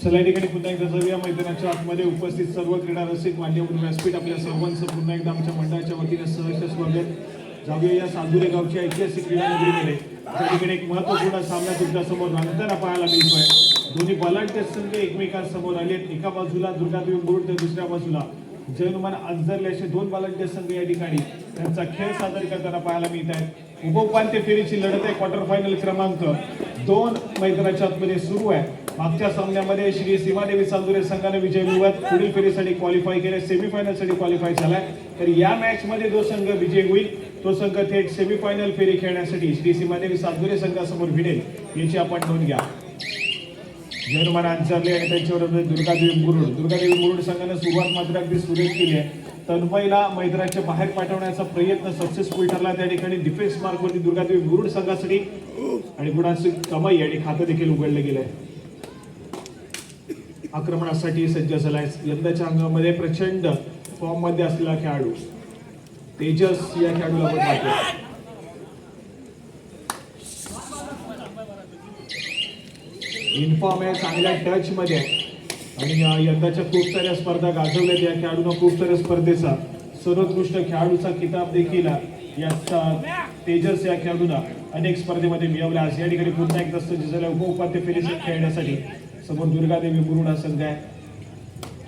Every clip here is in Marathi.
चला या ठिकाणी पुन्हा एकदा जाऊया मैदानाच्या आतमध्ये उपस्थित सर्व क्रीडा रसिक मान्यवर व्यासपीठ आपल्या सर्वांचं पुन्हा एकदा आमच्या मंडळाच्या वतीने सहर्ष स्वागत. जाऊया या सादुरे गावच्या ऐतिहासिक क्रीडा नगरीमध्ये त्या ठिकाणी एक महत्त्वपूर्ण सामना तुमच्यासमोर रंगताना पाहायला मिळतोय. दोन्ही बलाढ्य संघ एकमेकांसमोर आले. एका बाजूला दुर्गादेवी मुरुड तर दुसऱ्या बाजूला जय हनुमान अंजरले असे दोन बलाढ्य संघ या ठिकाणी त्यांचा खेळ सादर करताना पाहायला मिळत आहेत. उपउपांत्य फेरीची लढत आहे. क्वार्टर फायनल क्रमांक 2 मैदानाच्या आतमध्ये सुरू आहे. मागच्या सामन्यामध्ये श्री सीमादेवी चांदुरे संघाने विजय मिळवत पुढील फेरीसाठी क्वालिफाय केले, सेमीफायनलसाठी क्वालिफाय झालाय. तर या मॅच मध्ये जो संघ विजय होईल तो संघ थेट सेमीफायनल फेरी खेळण्यासाठी श्री सीमादेवी चांदुरे संघासमोर भिडेल याची आपण नोंद घ्या. जय हनुमान अंजरले आणि त्यांच्याबरोबर दुर्गादेवी मुरुड संघाने सुरुवात मात्र अगदी सुरेख केली आहे. तन्मयला मैदानाच्या बाहेर पाठवण्याचा प्रयत्न सक्सेसफुल ठरला. त्या ठिकाणी डिफेन्स मार्कवरती दुर्गादेवी मुरुड संघासाठी आणि गुणांची कमाई आणि खातं देखील उघडले गेले. आक्रमणासाठी सज्ज झालाय. यंदाच्या अंगामध्ये प्रचंड फॉर्म मध्ये असलेला खेळाडू तेजस या खेळाडूला आपण पाहतो. इन्फॉर्म आहे, चांगल्या टच मध्ये आणि यंदाच्या खूप साऱ्या स्पर्धा गाजवल्या. या खेळाडूंना खूप साऱ्या स्पर्धेचा सर्वोत्कृष्ट खेळाडूचा किताब देखील या तेजस या खेळाडूंना अनेक स्पर्धेमध्ये मिळवला. आज या ठिकाणी पुन्हा एकदा सज्ज झाला उपउपांत्य फेरीत खेळण्यासाठी. समोर दुर्गादेवी मुरुड हा संघ आहे.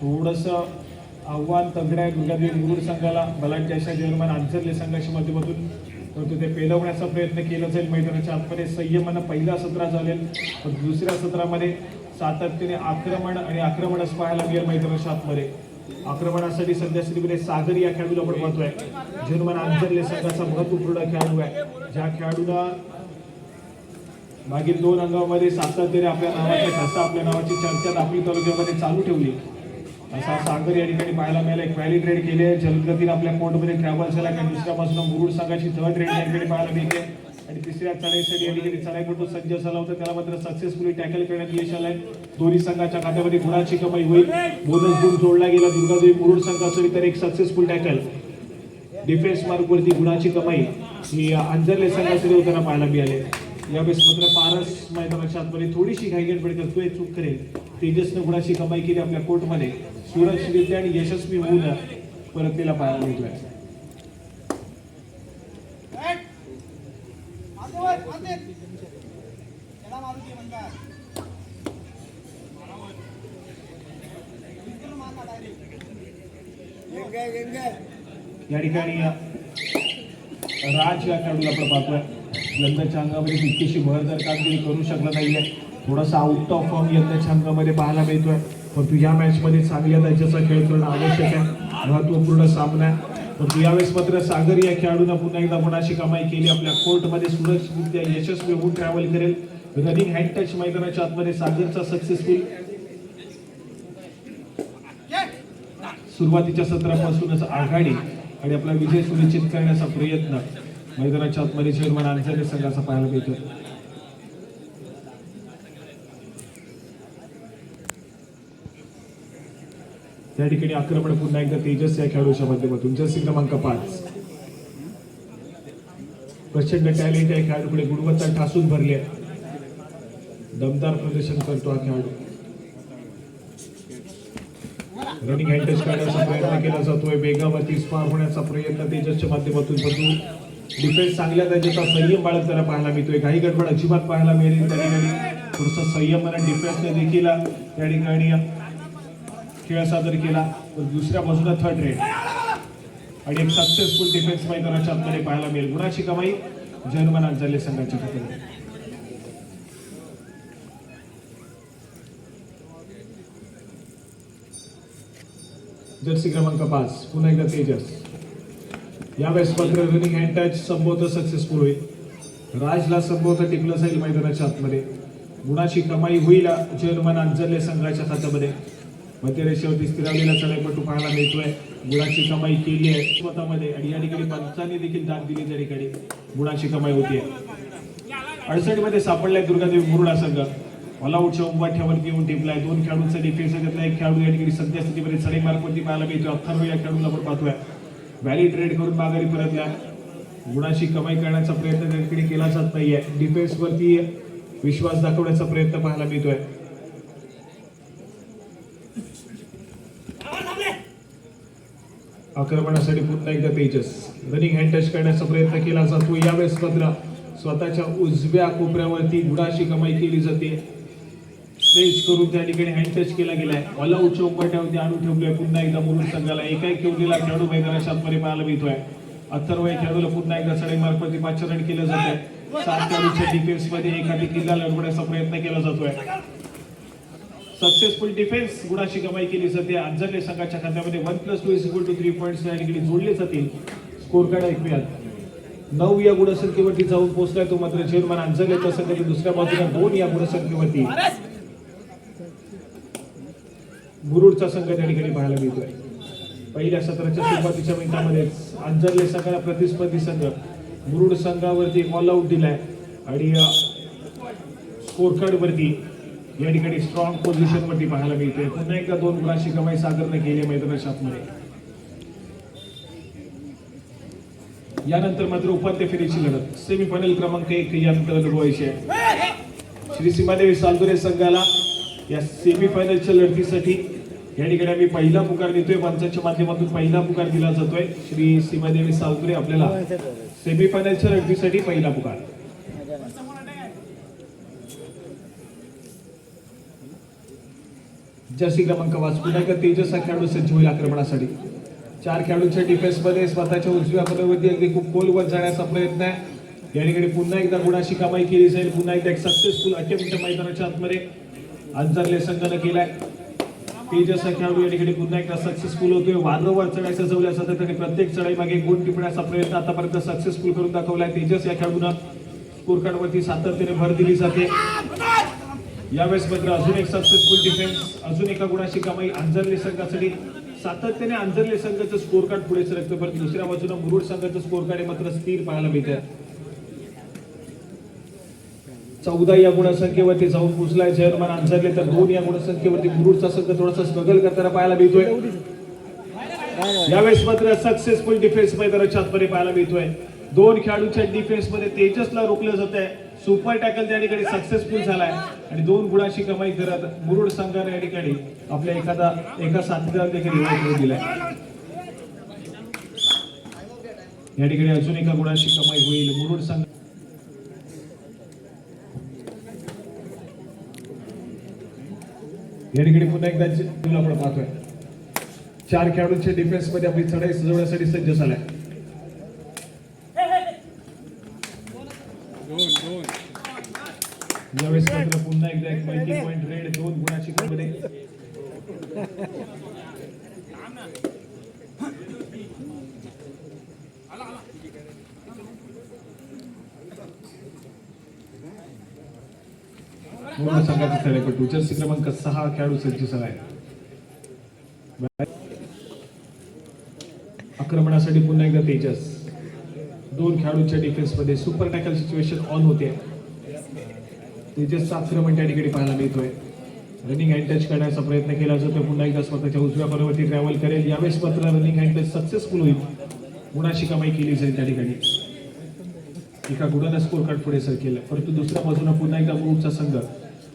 थोडस आव्हान तगड आहे दुर्गादेवी मुरुड संघाला बलाढ्य अशा जय हनुमान अंजरले संघाच्या माध्यमातून, परंतु ते पेलवण्याचा प्रयत्न केला जाईल. मैदानाच्या आतमध्ये संयमानं पहिल्या सत्रात झालेल, पण दुसऱ्या सत्रामध्ये सातत्याने आक्रमणच पाहायला मिळेल. मैदानाच्या आतमध्ये आक्रमणासाठी सध्या स्थितीमध्ये सागर या खेळाडूला आपण पाहतोय. जय हनुमान अंजरले संघाचा महत्वपूर्ण खेळाडू आहे, ज्या खेळाडूला मागील 2 अंगामध्ये सातत्याने आपल्या नावाचा ठसा, आपल्या नावाची चर्चा दाखली तालुक्यामध्ये चालू ठेवली. असा सागर या ठिकाणी पाहायला मिळाला. एक व्हॅलिड रेड केले, जलदगतीने आपल्या कोर्टमध्ये ट्रॅव्हल झाला. आणि दुसऱ्या बाजूला मुरुड संघाची थर्ड रेड या ठिकाणी पाहायला मिळते आणि तिसऱ्या चढाईसाठी या ठिकाणी चढाईपटू सज्ज झाला होता. त्याला मात्र सक्सेसफुली टॅकल करण्यात यश आलंय. दोन्ही संघाच्या खात्यामध्ये गुणाची कमाई होईल. बोनस गुण जोडला गेला दुर्गादेवी मुरुड संघासाठी. तर एक सक्सेसफुल टॅकल डिफेन्स मार्कवरती गुणाची कमाई ही अंजरले संघासाठी होताना पाहायला मिळाले. यावेळेस मात्र पारस मैदानाच्या आतमध्ये थोडीशी घाईगडबड करतोय, चूक करेल. तेजसने गुणाची कमाई केली आपल्या कोर्टमध्ये. सुरक्षितरित्या आणि यशस्वी होऊन परतलेला पाहायला मिळतोय. या ठिकाणी राज या खेळाडूला आपण पाहतोय. यंदाच्या अंगामध्ये तितकीशी भरदार कामगिरी करू शकला नाहीये. थोडासा आउट ऑफ फॉर्म यंदाच्या अंगामध्ये पाहायला मिळतोय, परंतु या मॅच मध्ये चांगल्या दर्जाचा खेळ करणं आवश्यक आहे. महत्वपूर्ण सामना आहे. परंतु यावेळेस मात्र सागर या खेळाडूंना पुन्हा एकदा गुणाची कमाई केली. आपल्या कोर्टमध्ये सुरक्षितरित्या यशस्वी होऊन ट्रॅव्हल करेल. रनिंग हँड टच मैदानाच्या आतमध्ये सागरचा सक्सेसफुल सुरुवातीच्या सत्रापासूनच आघाडी आणि आपला विजय सुनिश्चित करण्याचा प्रयत्न मैदानाच्या आतमध्ये जय हनुमान अंजरले संघाचा पाहायला मिळतो. त्या ठिकाणी आक्रमण पुन्हा एकदा तेजस या खेळाडूच्या माध्यमातून. जर्सी क्रमांक 5 प्रचंड टॅलेंट या खेळाडूकडे, गुणवत्ता ठासून भरली आहे. दमदार प्रदर्शन करतो हा खेळाडू. रनिंग हँड टच करण्याचा प्रयत्न केला जातोय. वेगावरती स्पार होण्याचा प्रयत्न तेजसच्या माध्यमातून, परंतु डिफेन्स चांगल्या दर्जाचा संयम बाळगताना पाहायला मिळतोय. काही गडबड अजिबात पाहायला मिळेल. त्या ठिकाणी थोडंसं संयम आणि डिफेन्सने देखील त्या ठिकाणी खेळ सादर केला. दुसऱ्या बाजूला थर्ड रेड आणि एक सक्सेसफुल डिफेन्स मैदानाच्या आतमध्ये पाहायला मिळेल. गुणाची कमाई जय हनुमान अंजरले संघाच्या खात्यामध्ये. जर्सी क्रमांक 5 पुन्हा एकदा तेजस. यावेळेस मात्र रनिंग हँड टच संभवत सक्सेसफुल होईल. राजला संभवत टिकलं जाईल मैदानाच्या आतमध्ये. गुणाची कमाई होईल जय हनुमान अंजरले संघाच्या खात्यामध्ये. मध्यरेषेवरती स्थिरावलेला चढाईपटू पाहायला मिळतोय. गुणाची कमाई केली आहे स्वतःमध्ये आणि या ठिकाणी पंचांनी देखील दाद दिली. त्या ठिकाणी गुणाची कमाई होती. 68 मध्ये सापडलाय दुर्गादेवी मुरुड हा संघ. ऑलआउटच्या उंबाठ्यावरती येऊन टिपलाय. 2 खेळाडूंचा डिफेन्स घेतला. एक खेळाडू या ठिकाणी सध्या स्थितीमध्ये चढाई मार्कवरती पाहायला मिळतोय. अथर्व या खेळाडूला आपण पाहतोय. व्हॅली ट्रेड करून माघारी परतल्या. गुणाची कमाई करण्याचा प्रयत्न त्या ठिकाणी केला जात नाहीये. डिफेन्स वरती विश्वास दाखवण्याचा प्रयत्न पाहायला मिळतोय. आक्रमणासाठी पुन्हा एकदा तेजस रनिंग हँड टच करण्याचा प्रयत्न केला जातो. यावेळेस मात्र स्वतःच्या उजव्या कोपऱ्यावरती गुणाशी कमाई केली जाते. स्ट्रेच करून त्या ठिकाणी हँड टच केला गेलाय. ऑल आउट चौकट्यावरती आणून ठेवलोय पुन्हा एकदा मुरुड संघाला. एकाएक खेळलेला खेळाडू मैदानाच्या आतमध्ये पाहायला मिळतोय. अथर्व या खेळाडूला पुन्हा एकदा सडे मार्फत पाचारण केलं जातंय. 7 खेळाडूच्या डिफेन्स मध्ये एखादी किल्ला लढवण्याचा प्रयत्न केला जातोय. सक्सेसफुल डिफेन्स गुणाशी कमाई केली जाते. अंजरले संघाच्या खात्यामध्ये 1+2 3 पॉइंट्स या ठिकाणी जोडले जातील. स्कोर कार्ड ऐकूयात. 9 या गुणसंख्येवरती जाऊन पोहोचलाय तो मात्र चेअरमन अंजरलेचा संघ दुसऱ्या बाजूला 2 या गुणसंख्येवरती मुरुडचा संघ त्या ठिकाणी पाहायला मिळतोय. पहिल्या सत्राच्या सुरुवातीच्या मिनिटांमध्ये अंजरले संघाला प्रतिस्पर्धी संघ मुरुड संघावरती ऑल आउट दिलाय आणि स्कोर कार्ड वरती या ठिकाणी स्ट्रॉंग पोझिशन वरती पाहायला मिळते. पुन्हा एकदा 2 गुणांची कमाई सागरने केली मैदानाच्या आतमध्ये. यानंतर मात्र उपांत्य फेरीची लढत सेमीफायनल क्रमांक 1 या अनुभवायची आहे. श्री सीमादेवी सालदुरे संघाला या सेमीफायनलच्या लढतीसाठी या ठिकाणी आम्ही पहिला पुकार देतोय. पंचांच्या माध्यमातून पहिला पुकार दिला जातोय. श्री सीमादेवी सालदुरे आपल्याला सेमीफायनलच्या लढतीसाठी पहिला पुकार. जर्सी क्रमांक 5 पुन्हा एकदा तेजस हा खेळाडू सज्ज होईल आक्रमणासाठी. 4 खेळाडूंच्या डिफेन्स मध्ये स्वतःच्या उजव्या पदावरती अगदी खूप खोलवर जाण्याचा प्रयत्न आहे. या ठिकाणी पुन्हा एकदा गुणाशी कमाई केली जाईल. पुन्हा एकदा एक सक्सेसफुल अटेम्प्ट मैदानाच्या आतमध्ये अंजरले संघाने केलाय. तेजस हा खेळाडू या ठिकाणी पुन्हा एकदा सक्सेसफुल होतोय. वारंवार चढायचं जवळ असतं आणि प्रत्येक चढाई मागे गुण टिपण्याचा प्रयत्न आतापर्यंत सक्सेसफुल करून दाखवलाय. तेजस या खेळाडूंना स्कोर कार्ड वरती सातत्याने भर दिली जाते. यावेळेस मात्र अजून एक सक्सेसफुल डिफेन्स, अजून एका गुणाची कमाई अंजरले संघासाठी. सातत्याने अंजरले संघाचं स्कोर कार्ड पुढे सरकतं, परंतु दुसऱ्या बाजूला मुरुड संघाचं स्कोर कार्ड मात्र स्थिर पाहायला मिळतं. 14 या गुणसंख्येवरती जाऊन पोहोचलाय चेअरमन अंजरले, तर 2 या गुणसंख्येवरती मुरुडचा संघ थोडासा स्ट्रगल करताना पाहायला मिळतोय. यावेळेस मात्र सक्सेसफुल डिफेन्स मैदानाच्या आतमध्ये पाहायला मिळतोय. 2 खेळाडूंच्या डिफेन्स मध्ये तेजसला रोखलं जात आहे. सुपर टॅकल त्या ठिकाणी सक्सेसफुल झालाय आणि 2 गुणाची कमाई करत मुरुड संघाने या ठिकाणी आपल्या एका साथीदार देखील रिवाइव दिलाय. या ठिकाणी अजून एका गुणाची कमाई होईल मुरुड संघ. या ठिकाणी पुन्हा एकदा आपण पाहतोय 4 खेळाडूंच्या डिफेन्स मध्ये आपली चढाई सजवण्यासाठी सज्ज झालाय. यावेळेस मात्र पुन्हा एकदा एक मल्टी पॉइंट रेड 2 गुणाची कमाई. मुरुड संघाचा खेळाडू जर्सी क्रमांक 6 खेळाडू सज्ज झालाय. आक्रमणासाठी पुन्हा एकदा तेजस. 2 खेळाडूंच्या डिफेन्स मध्ये सुपर टॅकल सिच्युएशन ऑन होते. तेजसचा आक्रमण त्या ठिकाणी पाहायला मिळतोय. रनिंग हँड टच करण्याचा प्रयत्न केला जातो. पुन्हा एकदा स्वतःच्या उजव्या पदावरती ट्रॅव्हल करेल. यावेळेस मात्र रनिंग हँड टच सक्सेसफुल होईल. गुणाची कमाई केली जाईल त्या ठिकाणी. एका गुणाने स्कोर कार्ड पुढे सरकेल, परंतु दुसऱ्या बाजूला पुन्हा एकदा मुरुडचा संघ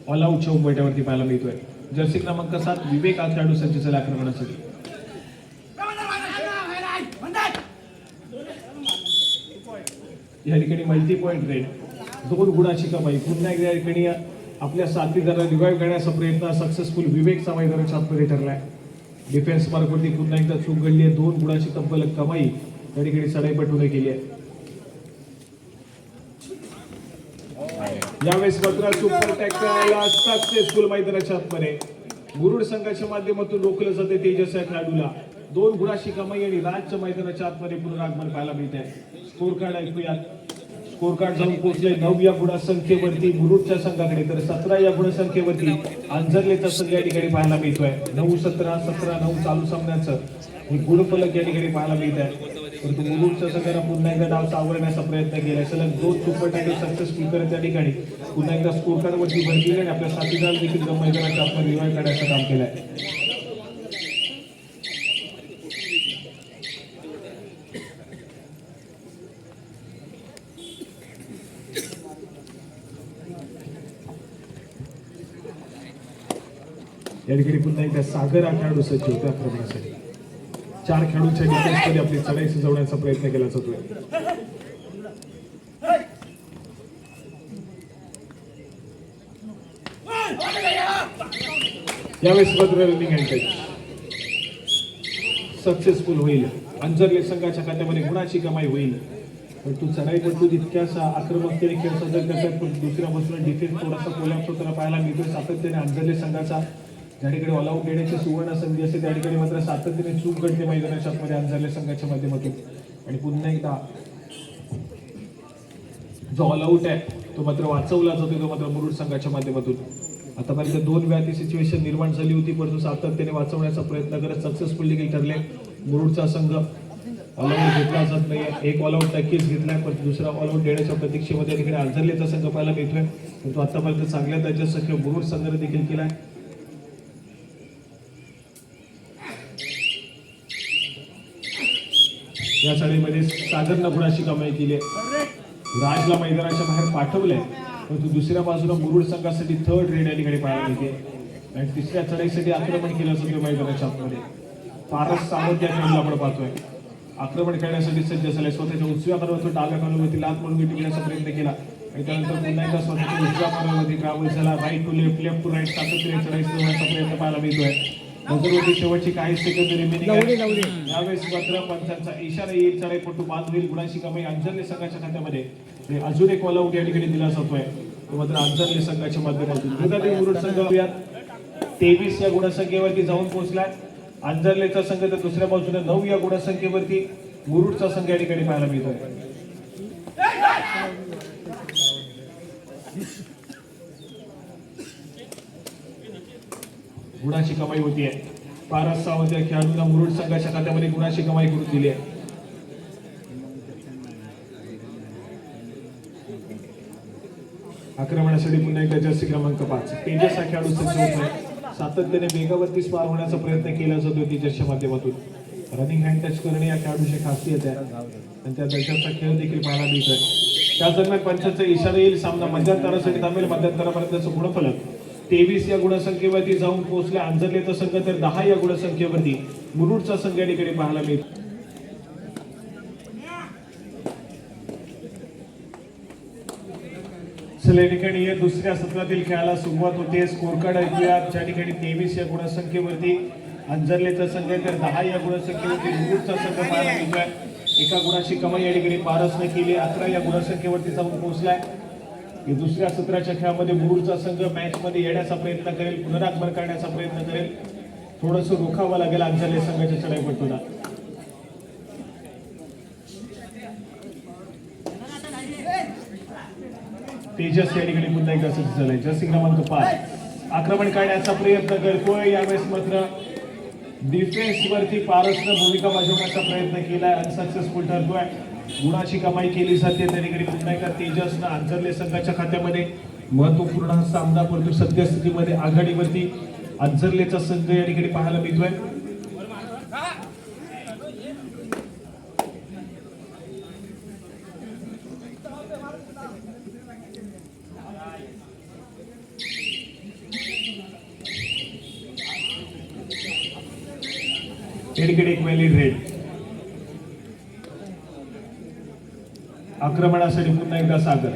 ऑल आउट चौक बैठ्यावरती पाहायला मिळतोय. जर्सी क्रमांक 7 विवेक हा खेळाडू सज्ज झाला आक्रमणासाठी. या ठिकाणी मल्टी पॉइंट रेड 2 गुणाची कमाई. पुन्हा एकदा या ठिकाणी आपल्या साथीदाराला रिवाइव्ह करण्याचा प्रयत्न सक्सेसफुल विवेकचा मैदानाच्या आतमध्ये ठरलाय. डिफेन्स मार्कवरती पुन्हा एकदा चूक घडली आहे. 2 गुणाची तब्बल कमाई या ठिकाणी सडाईपटून केली आहे. यावेळेस मात्र सुपर टॅकल सक्सेसफुल मैदानाच्या आतमध्ये मुरुड संघाच्या माध्यमातून रोखलं जाते तेजस या खेळाडूला. 2 गुणाची कमाई आणि राज्य मैदानाच्या आतमध्ये पुनरागमन पाहायला मिळत आहे. स्कोर कार्ड ऐकूया. स्कोर कार्ड जाऊन पोहोचले 9 या गुणसंख्येवरती मुरुडच्या संघाकडे, तर 17 या गुणसंख्येवरती अंजरलेचा संघ या ठिकाणी पाहायला मिळतोय. 9-17 17-9 चालू सामन्याचं हे गुणफलक या ठिकाणी पाहायला मिळत आहे. परंतु मुरुडच्या संघाने पुन्हा एकदा डाव सावरण्याचा प्रयत्न केला. सलग 2 सुपर टॅकल सक्सेसफुल करत त्या ठिकाणी पुन्हा एकदा स्कोर कार्ड वरती भर दिली आणि आपल्या साथीदार देखील मैदानाच्या आतमध्ये रिवाइव्ह करण्याचं काम केलंय. या ठिकाणी पुन्हा एकदा सागर हा खेळाडू सज्ज होता आक्रमणासाठी. 4 खेळाडूंच्या डिफेन्समध्ये आपली चढाई सजवण्याचा प्रयत्न केला जातोय. यावेळेस मात्र रनिंग हँड सक्सेसफुल होईल. अंजरले संघाच्या खात्यामध्ये गुणाची कमाई होईल. पण तू चढाईपटू तितक्याचा आक्रमकतेने खेळ सादर करतात, पण दुसऱ्या बाजूला डिफेन्स थोडासा कोलॅप्स होताना पाहायला मिळतोय. सातत्याने अंजरले संघाचा ज्या ठिकाणी ऑल आउट येण्याची सुवर्ण संधी असते त्या ठिकाणी मात्र सातत्याने चूक घडते मैदानाच्या आतमध्ये अंजरले संघाच्या माध्यमातून. आणि पुन्हा एकदा जो ऑल आउट आहे तो मात्र वाचवला जातो, तो मात्र मुरुड संघाच्या माध्यमातून. आतापर्यंत 2 वेळा ती सिच्युएशन निर्माण झाली होती, परंतु सातत्याने वाचवण्याचा प्रयत्न करत सक्सेसफुल देखील ठरले. मुरुडचा संघ ऑल आउट घेतला जात नाही. एक ऑल आउट नक्कीच घेतलाय, पण दुसरा ऑल आउट देण्याच्या प्रतीक्षेमध्ये तिकडे अंजरलेचा संघ पाहायला मिळतोय. पण तो आतापर्यंत चांगल्या दर्जाचा खेळ मुरुड संघाने देखील केलाय. या साडीमध्ये सागरनं गुणाची कमाई केली आहे. राजला मैदानाच्या बाहेर पाठवलंय, परंतु दुसऱ्या बाजूला मुरुड संघासाठी 3rd रेड या ठिकाणी पाहायला मिळते आणि तिसऱ्या चढाईसाठी आक्रमण केलं जातं मैदानाच्या आतमध्ये. पारस सावंत या खेळाडूला आपण पाहतोय आक्रमण करण्यासाठी सज्ज झाले. स्वतःच्या उजव्या कानावरती डाव्या कानावरती लात म्हणून टिकण्याचा प्रयत्न केला आणि त्यानंतर पुन्हा एकदा स्वतःच्या उजव्या कानावरती ट्रॅव्हल झाला. Right to left, left to right सातत्याने चढाई सुधारण्याचा प्रयत्न पाहायला मिळतोय. नजरवरती शेवटची काही सेकंद रिमेनिंग आहे. यावेळेस मात्र पंचांचा इशारा येईल. चढाईपटू बाद होईल. गुणाची कमाई अंजरले संघाच्या खात्यामध्ये अजून एक ऑल आउट या ठिकाणी दिला जातोय, तो मात्र अंजरले संघाच्या माध्यमातून. मुरुड संघ 23 या गुणसंख्येवरती जाऊन पोहोचलाय. अंजरलेचा संघ तर दुसऱ्या बाजूने 9 या गुणसंख्येवरती मुरुडचा संघ या ठिकाणी पाहायला मिळतोय. गुणाची कमाई होतीये. पारस सावंत या खेळाडूंना मुरुड संघाच्या खात्यामध्ये गुणाची कमाई करून दिली आहे. आक्रमणासाठी पुन्हा एकदा जर्सी क्रमांक 5 तेजस हा खेळाडू सज्ज होतोय. सातत्याने वेगावरती स्वार होण्याचा प्रयत्न केला जातो तेजसच्या माध्यमातून. रनिंग हँड टच करणे या खेळाडूची खासियत आहे आणि त्या दर्जाचा खेळ देखील पाहायला मिळतोय. त्याच दरम्यान पंचांचा इशारा येईल. सामना मध्यंतरासाठी थांबेल. मध्यंतरापर्यंतचं गुणफलक 23 या गुणसंख्येवरती जाऊन पोहोचले. अंजरलेचा संघ तर 10 या गुणसंख्येवरती मुरुडचा संघ या ठिकाणी पाहायला मिळतो. चला, या ठिकाणी या दुसऱ्या सत्रातील खेळाला सुरुवात होते. स्कोर कार्ड ऐकूया. ज्या ठिकाणी 23 या गुणसंख्येवरती अंजरलेचा संघ तर 10 या गुणसंख्येवरती मुरुडचा संघ पाहायला मिळतोय. एका गुणाची कमाई या ठिकाणी पारसने केली. 11 या गुणसंख्येवरती जाऊन पोहोचलाय. दुसऱ्या सत्राच्या खेळामध्ये मुरुडचा संघ मॅच मध्ये येण्याचा प्रयत्न करेल, पुनरागमन करण्याचा प्रयत्न करेल. थोडंसं रोखावं लागेल अंजरले संघाच्या चढाईपटूला. तेजस या ठिकाणी पुन्हा एकदा सज्ज झालाय. जर्सी क्रमांक 5 आक्रमण करण्याचा प्रयत्न करतोय. यावेळेस मात्र डिफेन्स वरती पारसनं भूमिका बजावण्याचा प्रयत्न केलाय, अनसक्सेसफुल ठरतोय. गुणाची कमाई केली जाते. त्या ठिकाणी पुन्हा एकदा तेजसनं अंजरले संघाच्या खात्यामध्ये महत्वपूर्ण हा सामना परंतु सद्यस्थितीमध्ये आघाडीवरती अंजरलेचा संघ या ठिकाणी पाहायला मिळतोय. एक व्हॅलिड रेड. आक्रमणासाठी पुन्हा एकदा सागर.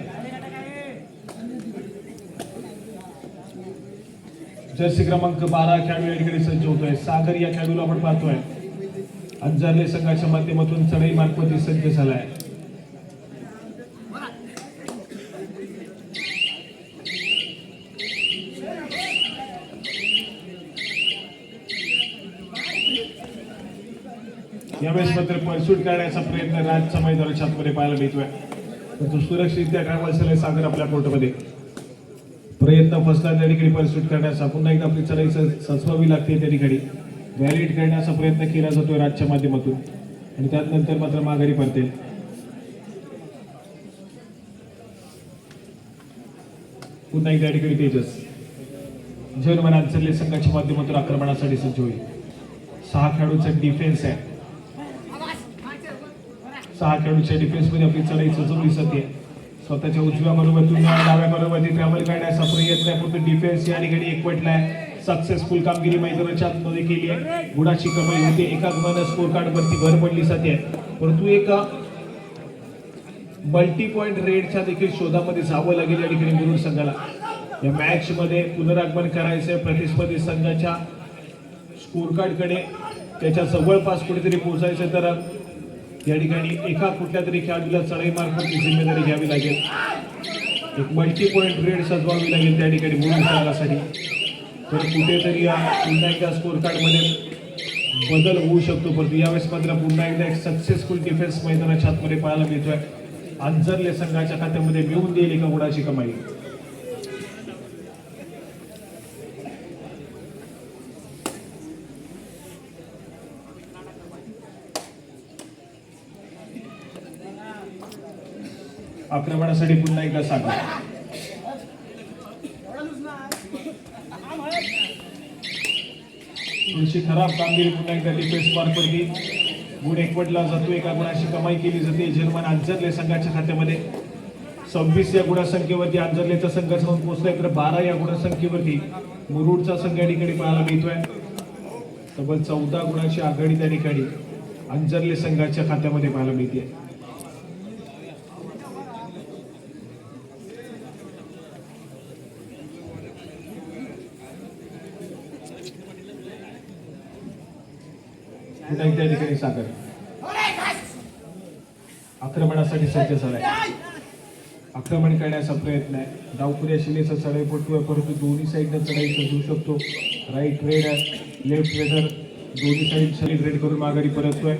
जर्सी क्रमांक 12 खेळाडू या ठिकाणी सज्ज होतोय. सागर या खेळाडूला आपण पाहतोय अंजरले संघाच्या माध्यमातून चढाई मार्फत सज्ज झालाय. यावेळेस मात्र परसूट करण्याचा प्रयत्न राजच्या मैदानाच्या आतमध्ये पाहायला मिळतोय. तो सुरक्षितरित्या ट्रॅव्हल झालाय सागर आपल्या कोर्टमध्ये. प्रयत्न फसला त्या ठिकाणी परसूट करण्याचा. पुन्हा एकदा आपली चढाई सजवावी लागते. त्या ठिकाणी व्हॅलिड करण्याचा प्रयत्न केला जातोय राजच्या माध्यमातून आणि त्यानंतर मात्र माघारी पडते. पुन्हा एकदा ठिकाणी तेजस जर्मन अंजरले संघाच्या माध्यमातून आक्रमणासाठी सज्ज होईल. 6 खेळाडूंचा डिफेन्स आहे. 6 खेळाडूच्या डिफेन्स मध्ये आपली चढाई सजवली जाते. स्वतःच्या उजव्या बरोबर डाव्या बरोबर ट्रॅव्हल करण्याचा प्रयत्न आहे. फक्त डिफेन्स या ठिकाणी एकवटलाय. सक्सेसफुल कामगिरी मैदानाच्या आतमध्ये केली आहे. गुणाची कमाई होते. एका गुणानं स्कोर कार्ड वरती भर पडली जाते, परंतु एका मल्टी पॉइंट रेडच्या देखील शोधामध्ये जावं लागेल या ठिकाणी मुरुड संघाला. या मॅच मध्ये पुनरागमन करायचंय प्रतिस्पर्धी संघाच्या स्कोर कार्ड कडे, त्याच्या जवळपास कुठेतरी पोहोचायचं. तर या ठिकाणी एका कुठल्या तरी खेळाडूला चढाई मार्फत जिम्मेदारी घ्यावी लागेल. एक मल्टी पॉइंट रेड सजवावी लागेल त्या ठिकाणी मुरुड संघासाठी. तर कुठेतरी पुन्हा एकदा स्कोर कार्ड मध्ये बदल होऊ शकतो, परंतु यावेळेस मात्र पुन्हा एकदा एक सक्सेसफुल डिफेन्स मैदानाच्या आतमध्ये पाहायला मिळतोय. अंजरले संघाच्या खात्यामध्ये मिळवून देईल एका गुणाची कमाई. आक्रमणासाठी पुन्हा एकदा सागर. थोडीशी खराब कामगिरी पुन्हा एकदा डिफेन्स मार्फत गुण एकवटला जातो. एका गुणाची कमाई केली जाते. जर्मन अंजरले संघाच्या खात्यामध्ये 26 या गुणसंख्येवरती अंजरलेचा संघ जाऊन पोहोचलाय, तर 12 या गुणसंख्येवरती मुरुडचा संघ या ठिकाणी पाहायला मिळतोय. तब्बल 14 गुणाची आघाडी त्या ठिकाणी अंजरले संघाच्या खात्यामध्ये पाहायला मिळते. पुन्हा त्या ठिकाणी सागर आक्रमणासाठी सज्ज झालाय. आक्रमण करण्याचा प्रयत्न आहे. डावपुऱ्या शिलेचा चढाईपटू आहे, परंतु दोन्ही साईडनं चढाई सजवू शकतो. राईट रेड आहे, लेफ्ट रेडर दोन्ही साईड शरीर रेड करून माघारी परततोय.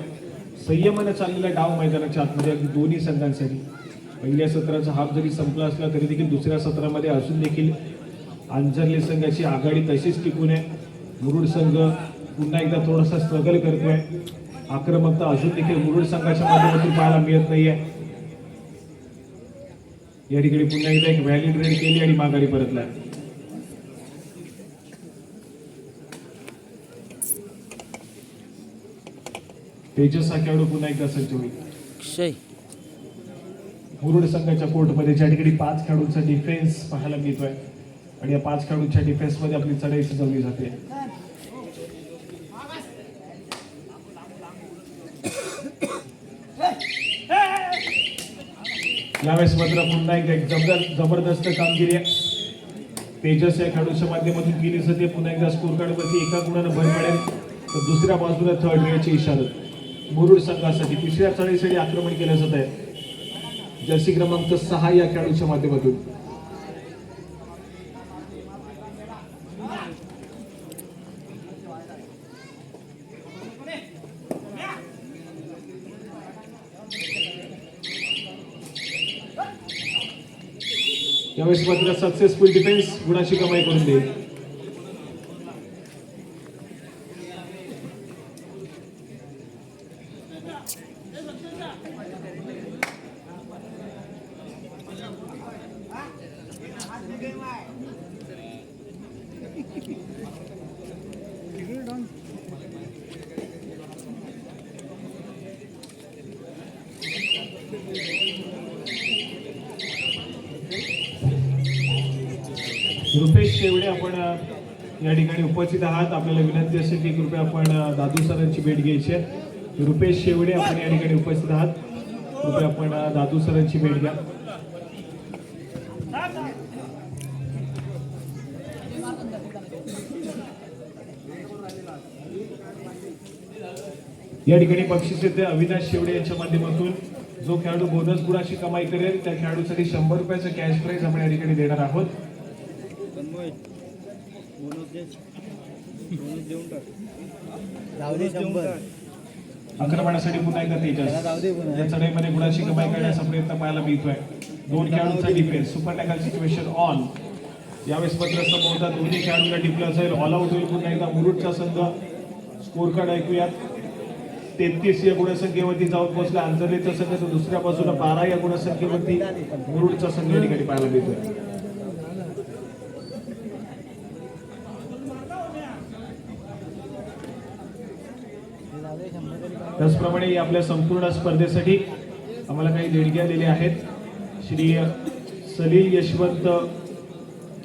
संयमानं चाललेला डाव मैदानाच्या आतमध्ये अगदी दोन्ही संघांसाठी. पहिल्या सत्राचा हाफ जरी संपला असला तरी देखील दुसऱ्या सत्रामध्ये अजून देखील अंजरले संघाची आघाडी तशीच टिकून आहे. मुरुड संघ पुन्हा एकदा थोडासा स्ट्रगल करतोय. आक्रमकता अजून देखील मुरुड संघाच्या माध्यमातून पाहायला मिळत नाहीये. या ठिकाणी पुन्हा एकदा एक व्हॅलिड रेड केली आणि माघारी परतला. तेजस हा खेळाडू पुन्हा एकदा सज्ज होईल. मुरुड संघाच्या कोर्टमध्ये ज्या ठिकाणी 5 खेळाडूंचा डिफेन्स पाहायला मिळतोय आणि या 5 खेळाडूंच्या डिफेन्स मध्ये आपली चढाई सजवली जाते. यावेळेस मात्र पुन्हा एकदा एक जबरदस्त कामगिरी तेजस या खेळाडूच्या माध्यमातून केली जाते. पुन्हा एकदा स्कोर कार्ड वरती एका गुणानं भर पडेल, तर दुसऱ्या बाजूला थर्ड रेडची इशारत मुरुड संघासाठी. तिसऱ्या चढाईसाठी आक्रमण केलं जात आहे जर्सी क्रमांक 6 या खेळाडूच्या माध्यमातून. यावेळेस मात्र सक्सेसफुल डिफेन्स गुणाची कमाई करून देईल. रुपेश शेवडे आपण या ठिकाणी उपस्थित आहात. आपल्याला विनंती असेल की कृपया आपण दादू सरांची भेट घ्यायची आहे. रुपेश शेवडे आपण या ठिकाणी उपस्थित आहात, कृपया आपण दादू सरांची भेट घ्या. या ठिकाणी बक्षीस येते अविनाश शेवडे यांच्या माध्यमातून. जो खेळाडू बोनस गुणाची कमाई करेल त्या खेळाडूसाठी 100 रुपयाचं कॅश प्राइज आपण या ठिकाणी देणार आहोत. आक्रमणासाठी पुन्हा एकदा तेजस या चढाईमध्ये गुणाची कमाई करण्याचा प्रयत्न पाहायला मिळतोय. 2 खेळाडूंचा defence super tackle situation on. यावेळेस मात्र समोरचा दोन्ही खेळाडूंना डिप्लॉय जाईल. ऑल आउट होईल पुन्हा एकदा मुरुडचा संघ. स्कोर कार्ड ऐकूयात. 33 या गुणसंख्येवरती जाऊन पोहोचला अंजरलेचा संघ, तर दुसऱ्या बाजूला 12 या गुणसंख्येवरती मुरुडचा संघ या ठिकाणी पाहायला मिळतोय. त्याचप्रमाणे आपल्या संपूर्ण स्पर्धेसाठी आम्हाला काही देणगी आलेल्या आहेत. श्री सलील यशवंत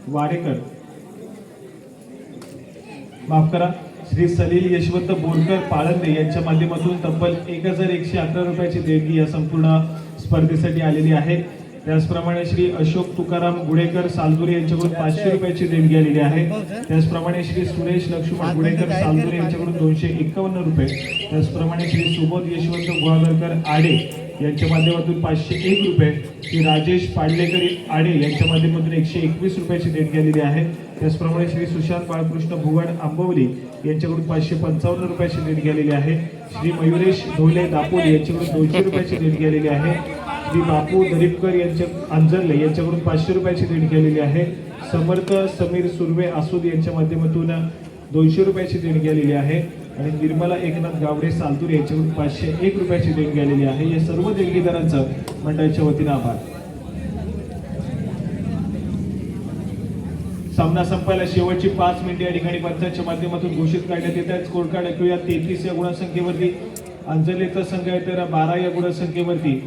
वारेकर माफ करा, श्री सलील यशवंत बोरकर पाळंदे यांच्या माध्यमातून तब्बल 1111 रुपयाची देणगी या संपूर्ण स्पर्धेसाठी आलेली आहे. त्याचप्रमाणे श्री अशोक तुकाराम गुडेकर सालदुरे यांच्याकडून 500 रुपयाची देणगी आलेली आहे. त्याचप्रमाणे श्री सुरेश लक्ष्मण गुडेकर सालदुरे यांच्याकडून 251 रुपये. त्याचप्रमाणे श्री सुबोध यशवंत गुहागरकर आडे यांच्या माध्यमातून 501 रुपये. श्री राजेश पाडलेकर आडे यांच्या माध्यमातून 121 रुपयाची देणगी आलेली आहे. त्याचप्रमाणे श्री सुशांत बाळकृष्ण भुवन आंबवली यांच्याकडून 555 रुपयाची देणगी आलेली आहे. श्री मयुरेश ढोले दापोली यांच्याकडून 200 रुपयाची देणगी आलेली आहे. श्री बापू दरीपकर यांच्या अंजरले यांच्याकडून 500 रुपयाची देणगी आलेली आहे. समर्थ समीर सुर्वे आसोद यांच्या माध्यमातून 200 रुपयाची देणगी आलेली आहे. आणि निर्मला एकनाथ गावडे सालतूर यांच्याकडून 501 रुपयाची देणगी आलेली आहे. या सर्व देणगीदारांचं मंडळाच्या वतीनं आभार. सामना संपायला शेवटची 5 मिनिटे या ठिकाणी पंचांच्या माध्यमातून घोषित करण्यात येत आहेत. स्कोर कार्ड ऐकूया. 33 या गुणसंख्येवरती अंजलेचा संघ आहे, तर 12 या गुणसंख्येवरती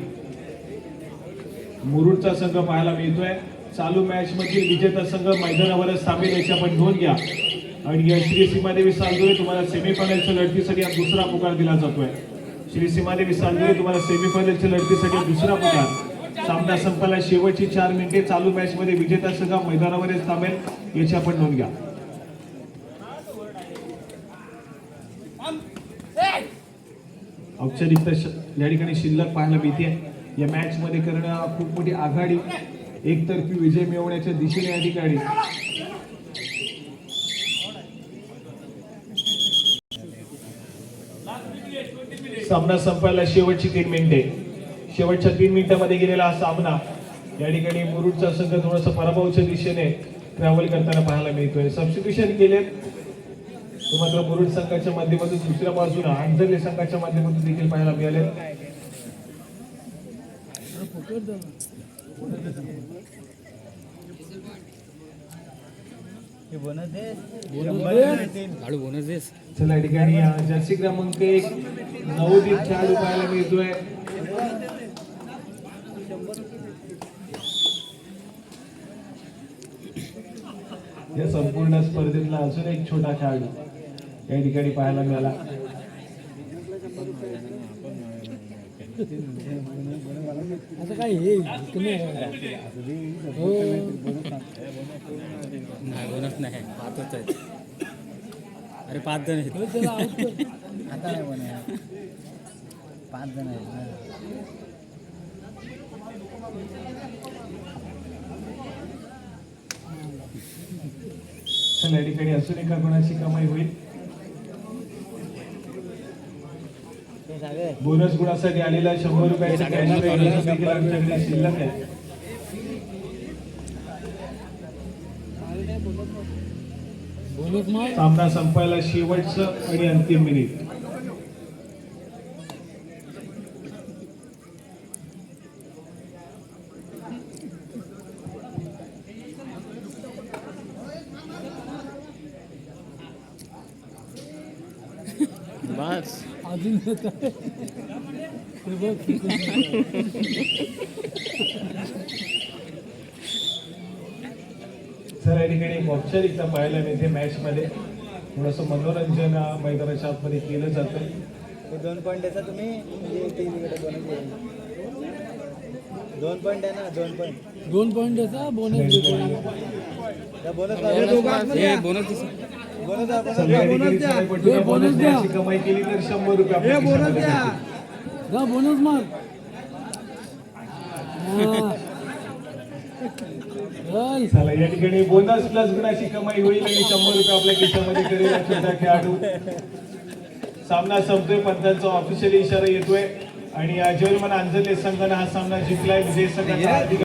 मुरुडचा संघ पाहायला मिळतोय. चालू मॅच मधील विजेता संघ मैदानावरच थांबेल याची आपण नोंद घ्या. आणि या श्री सीमादेवी सालदुरे तुम्हाला सेमीफायनलच्या लढतीसाठी हा दुसरा पुकार दिला जातोय. श्री सीमादेवी सालदुरे तुम्हाला सेमीफायनलच्या लढतीसाठी हा दुसरा पुकार. सामना संपायला शेवटची 4 मिनिटे. चालू मॅच मध्ये विजेता संघ मैदानावरच थांबेल याची आपण नोंद घ्या. औपचारिकता या ठिकाणी शिल्लक पाहायला मिळते. या मॅच मध्ये करणं खूप मोठी आघाडी, एकतर्फी विजय मिळवण्याच्या दिशेने या ठिकाणी सामना संपायला शेवटची 3 मिनिटे. शेवटच्या 3 मिनिटांमध्ये गेलेला हा सामना या ठिकाणी मुरुडचा संघ थोडासा पराभवाच्या दिशेने ट्रॅव्हल करताना पाहायला मिळतोय. सबस्टिट्यूशन केले मात्र मुरुड संघाच्या माध्यमातून दुसऱ्या बाजूला अंजली संघाच्या माध्यमातून देखील पाहायला मिळाले. चला या ठिकाणी जर्सी क्रमांक 1 नवोदित खेळाडू पाहायला मिळतोय. या संपूर्ण स्पर्धेतला अजून एक छोटा खेळाडू या ठिकाणी पाहायला मिळाला. आता काय हे बोनस नाही, 5च आहेत. अरे 5 जण आहेत. आता नाही बोना, 5 जण आहेत. चला या ठिकाणी अजून एका गुणाची कमाई होईल. बोनस गुणासाठी आलेला 100 रुपयाचा कॅश शिल्लक आहे. सामना संपायला शेवटचं आणि अंतिम मिनिट. बस अजून सर या ठिकाणी एक औपचारिकता पाहायला मिळते. मॅच मध्ये थोडंसं मनोरंजन मैदानाच्या आतमध्ये केलं जातं. 2 पॉईंट द्यायचा तुम्ही, 2 पॉईंट द्या ना. 2 पॉईंट द्यायचा बोनस. बोनस द्यायची कमाई केली तर 100 रुपये बोनस मार. चला या ठिकाणी बोनस प्लस गुणाची कमाई होईल आणि 100 रुपये आपल्या खिशामध्ये करेल छोटा खेळाडू. सामना संपतोय. पंचांचा ऑफिशियली इशारा येतोय आणि जर्मन अंजली संघाने हा सामना जिंकलाय. विजय संघाचा